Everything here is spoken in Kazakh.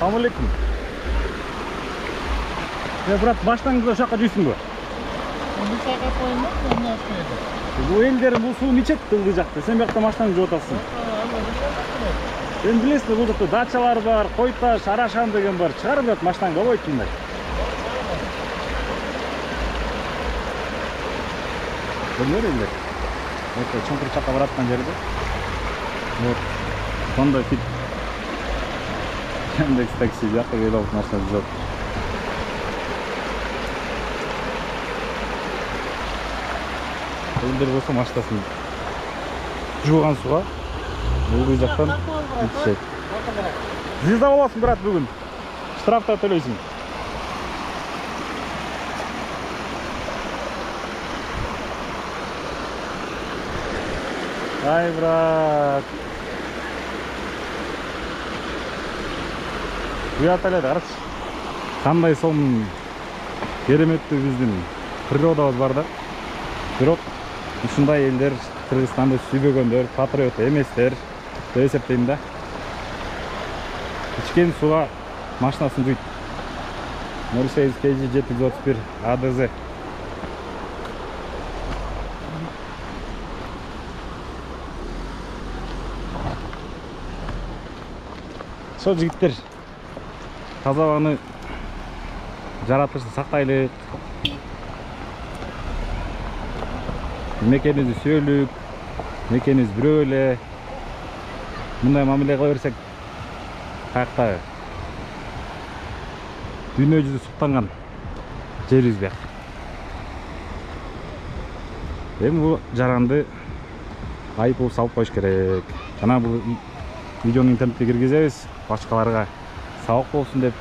Assalamu alaikum. Ya brат, başlangıçta uşakka жүйсүңбү? Bir saat koyma, onu açmayacak. Bu ellerin bu suyu niçe tılgıjaktı? Sen bir baştan жууп атасың. Sen bilesің, бұл жақта дачалар бар, Қойташ, Арашан деген бар. Шығар брат, машинаң болбойт мындай. Көрмөр элдер. Вот чоңкур чакка бараткан жерде. Вот. Сондай фит. Яндекс такси жакка келип алып нарса жок. Элдер болсо машинасын жууган суга бул жактан ичет. Звезда боласың брат бүгүн. Штрафта төлөйсүң. Ай, брат. Уят эле карачы. Кандай сонун кереметтүү биздин природабыз бар да. Бирок ушундай элдер Кыргызстанды сүйбөгөндөр, патриот эместер деп эсептейм да. Ичкен суга машинасын жуйт. 08 KG 731 ADZ. Со жигиттер, таза абаны жаратылышты сактайлык. Мекенибизди сүйөлүк, мекенибиз бирөө эле. Мындай мамиле кыла берсек, каяктагы дүйнө жүзү суктанган жерибиз бияк. Эми бул жаранды айыппул салып коюш керек. Жана бул видеону интернетке киргизебиз, башкаларга сабак болсун деп